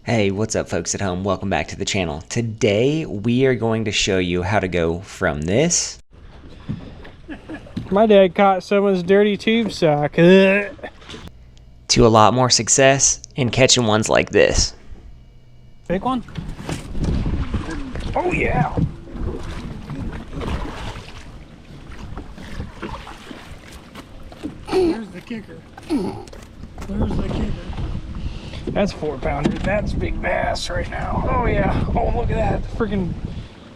Hey, what's up folks at home? Welcome back to the channel. Today we are going to show you how to go from this. My dad caught someone's dirty tube sock. To a lot more success in catching ones like this. Big one? Oh yeah! Where's the kicker? Where's the kicker? That's 4-pounder. That's big bass right now. Oh yeah. Oh, look at that. Freaking.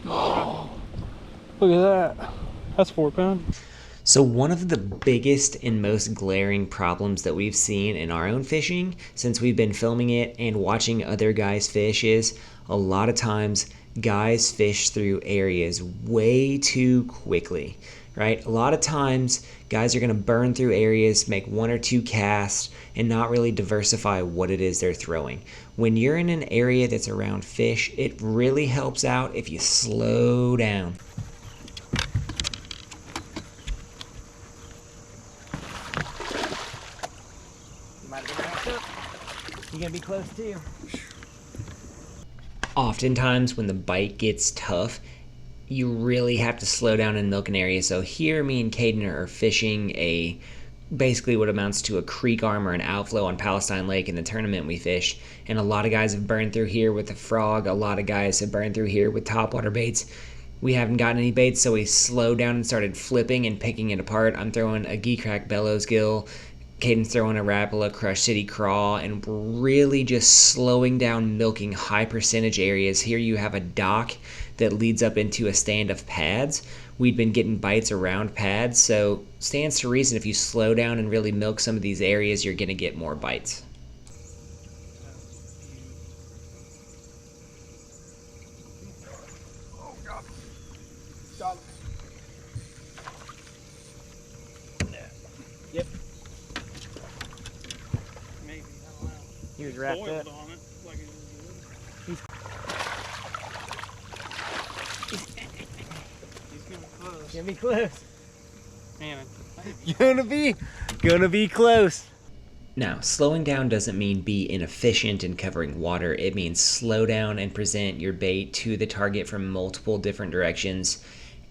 Look at that. That's 4-pound. So one of the biggest and most glaring problems that we've seen in our own fishing since we've been filming it and watching other guys fish is a lot of times guys fish through areas way too quickly, right? A lot of times guys are going to burn through areas, make one or two casts, and not really diversify what it is they're throwing. When you're in an area that's around fish, it really helps out if you slow down. You're gonna be close too. Oftentimes when the bite gets tough, you really have to slow down and milk an area. So here me and Caden are fishing basically what amounts to a creek arm or an outflow on Palestine Lake in the tournament we fished. And a lot of guys have burned through here with a frog. A lot of guys have burned through here with topwater baits. We haven't gotten any baits, so we slowed down and started flipping and picking it apart. I'm throwing a Geecrack bellows gill. Caden's throwing a Rapala Crush City Craw, and we're really just slowing down, milking high percentage areas. Here you have a dock that leads up into a stand of pads. We'd been getting bites around pads, so stands to reason if you slow down and really milk some of these areas, you're gonna get more bites. Oh God! Stop. Yep. Maybe, I don't know. He was wrapped Boiled up. on it like it was good. He's getting close. Gonna be close. Man, Gonna be close. Now, slowing down doesn't mean be inefficient in covering water. It means slow down and present your bait to the target from multiple different directions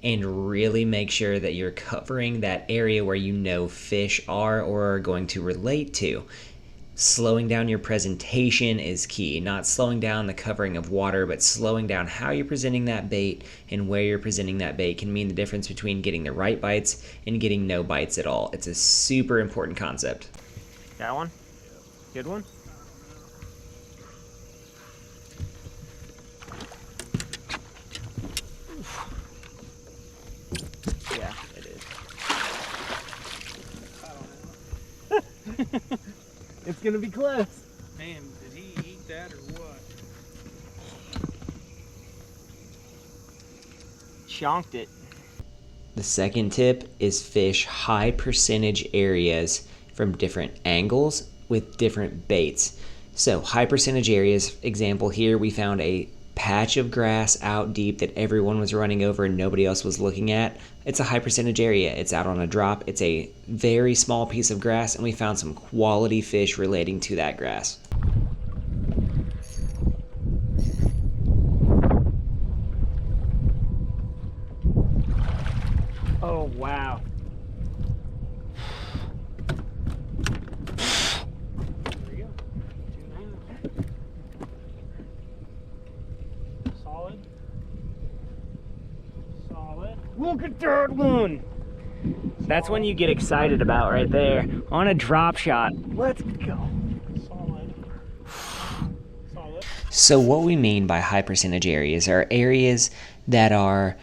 and really make sure that you're covering that area where you know fish are or are going to relate to. Slowing down your presentation is key. Not slowing down the covering of water, but slowing down how you're presenting that bait and where you're presenting that bait can mean the difference between getting the right bites and getting no bites at all. It's a super important concept. Got one? Good one? Yeah, it is. I don't know. It's gonna be close. Man, did he eat that or what? Chonked it. The second tip is fish high percentage areas from different angles with different baits. So high percentage areas, example here, we found a patch of grass out deep that everyone was running over and nobody else was looking at. It's a high percentage area. It's out on a drop. It's a very small piece of grass, and we found some quality fish relating to that grass. Oh wow. There you go. 2.5. Solid. Solid. Look at that one! That's when you get excited about right there. On a drop shot. Let's go. Solid. Solid. So what we mean by high percentage areas are areas that are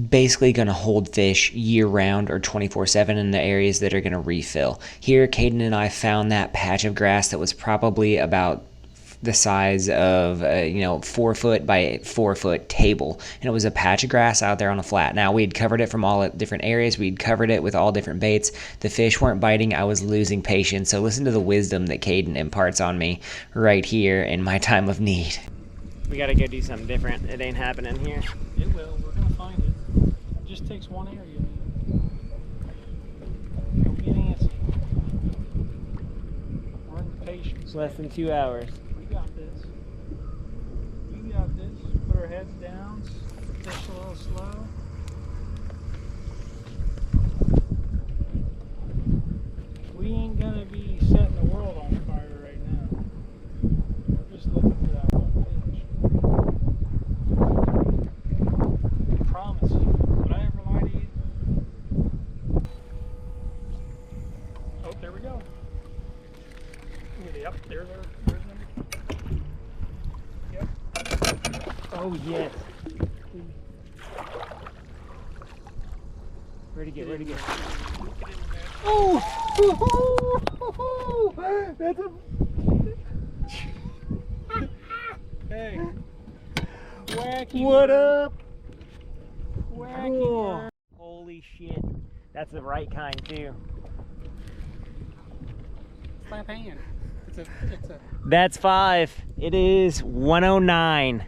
basically going to hold fish year-round or 24/7 in the areas that are going to refill. Here, Caden and I found that patch of grass that was probably about the size of a 4 foot by 4 foot table, and it was a patch of grass out there on a flat. Now we'd covered it from all different areas. We'd covered it with all different baits. The fish weren't biting. I was losing patience. So listen to the wisdom that Caden imparts on me right here in my time of need. We gotta go do something different. It ain't happening here. It will. We're gonna find it. It just takes one area. Go get antsy. Run patience. Less than 2 hours. We got this. heads down, fish a little slow. We ain't gonna be setting the world on fire right now. We're just looking for that one fish. I promise you. Would I ever lie to you? Oh, there we go. Yep, there's number 2. Yep. Oh, yes. Ready to get. Oh! That's a... Hey. Wacky. What up? Wacky. Cool. Holy shit. That's the right kind, too. Slap hand. It's a. That's 5. It is 109.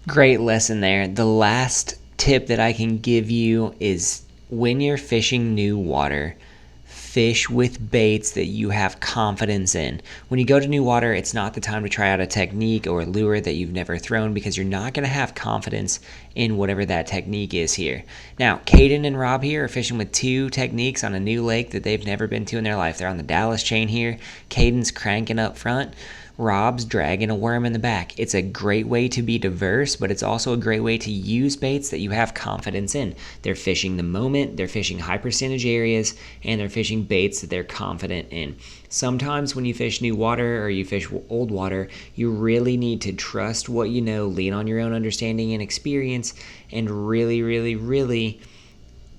Great lesson there. The last tip that I can give you is when you're fishing new water, fish with baits that you have confidence in. When you go to new water, it's not the time to try out a technique or a lure that you've never thrown because you're not going to have confidence in whatever that technique is here. Now, Caden and Rob here are fishing with 2 techniques on a new lake that they've never been to in their life. They're on the Dallas chain here. Caden's cranking up front. Rob's dragging a worm in the back. It's a great way to be diverse, but it's also a great way to use baits that you have confidence in. They're fishing the moment, they're fishing high percentage areas, and they're fishing baits that they're confident in. Sometimes when you fish new water or you fish old water, you really need to trust what you know, lean on your own understanding and experience, and really,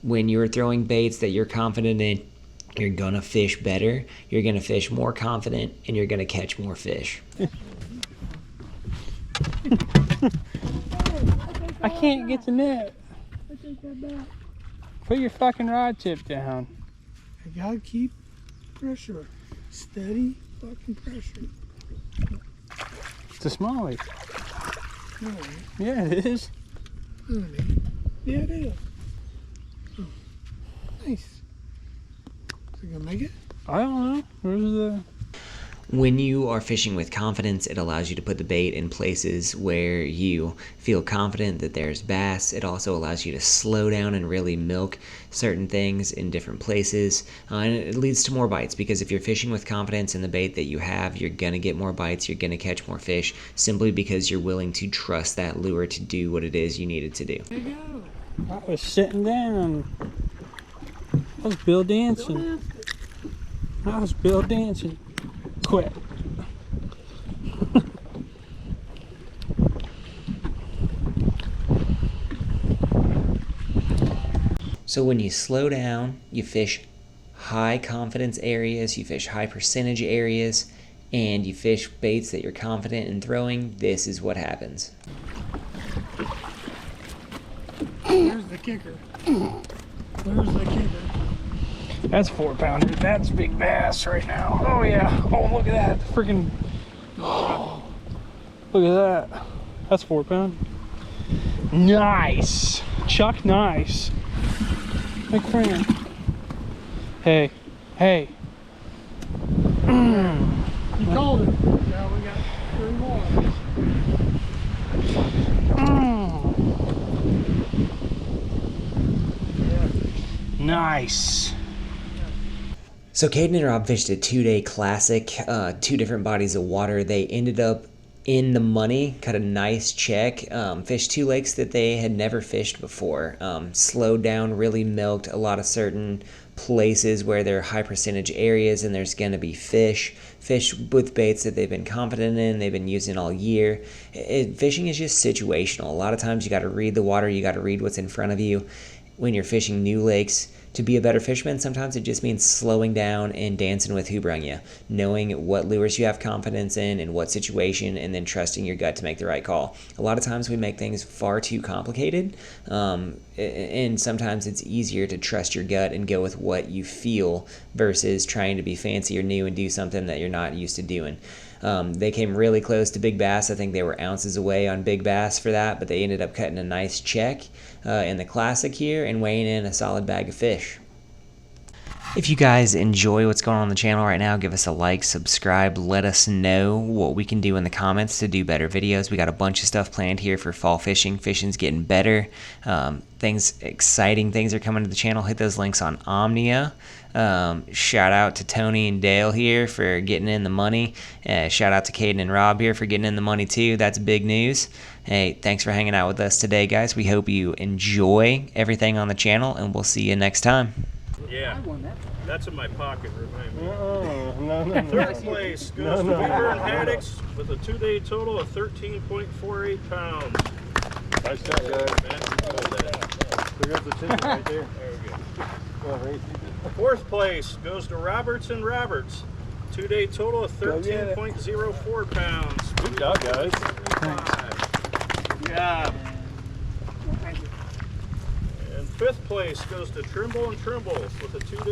when you're throwing baits that you're confident in, you're gonna fish better, you're gonna fish more confident, and you're gonna catch more fish. I can't get the net. I take that back. Put your fucking rod tip down. I gotta keep pressure. Steady fucking pressure. It's a smallie. No, it ain't. Yeah, it is. No, it ain't. Yeah, it is. Oh, nice. Is it gonna make it? I don't know. Where's the... When you are fishing with confidence, it allows you to put the bait in places where you feel confident that there's bass. It also allows you to slow down and really milk certain things in different places. And it leads to more bites because if you're fishing with confidence in the bait that you have, you're going to get more bites, you're going to catch more fish simply because you're willing to trust that lure to do what it is you need it to do. There you go. I was sitting down. I was Bill dancing. I was Bill dancing. Quit. So when you slow down, you fish high confidence areas, you fish high percentage areas, and you fish baits that you're confident in throwing, this is what happens. There's the kicker. There's the kicker. That's 4-pounder. That's big bass right now. Oh yeah. Oh, look at that. Freaking. Oh, look at that. That's 4-pound. Nice. Chuck, nice. Big friend. Hey. Hey. You called it. Now we got 3 more. Nice. So Caden and Rob fished a 2-day classic, 2 different bodies of water. They ended up in the money, cut a nice check, fished 2 lakes that they had never fished before, slowed down, really milked a lot of certain places where there are high percentage areas and there's going to be fish with baits that they've been confident in, they've been using all year. Fishing is just situational. A lot of times you got to read the water, you got to read what's in front of you. When you're fishing new lakes, to be a better fisherman, sometimes it just means slowing down and dancing with who brung you, knowing what lures you have confidence in and what situation, and then trusting your gut to make the right call. A lot of times we make things far too complicated, and sometimes it's easier to trust your gut and go with what you feel versus trying to be fancy or new and do something that you're not used to doing. They came really close to big bass. I think they were ounces away on big bass for that, but they ended up cutting a nice check in the classic here and weighing in a solid bag of fish. If you guys enjoy what's going on the channel right now, give us a like, subscribe, let us know what we can do in the comments to do better videos. We got a bunch of stuff planned here for fall fishing. Fishing's getting better. Exciting things are coming to the channel. Hit those links on Omnia. Shout out to Tony and Dale here for getting in the money. Shout out to Caden and Rob here for getting in the money too. That's big news. Hey, thanks for hanging out with us today, guys. We hope you enjoy everything on the channel, and we'll see you next time. Yeah, that's in my pocket, remind me. No. Third place goes to Weaver and Haddix with a 2-day total of 13.48 pounds. Nice job, guys. There goes the ticket right there. Fourth place goes to Roberts and Roberts. 2-day total of 13.04 pounds. Good job, guys. Yeah. And fifth place goes to Trimble and Trimble with a 2-day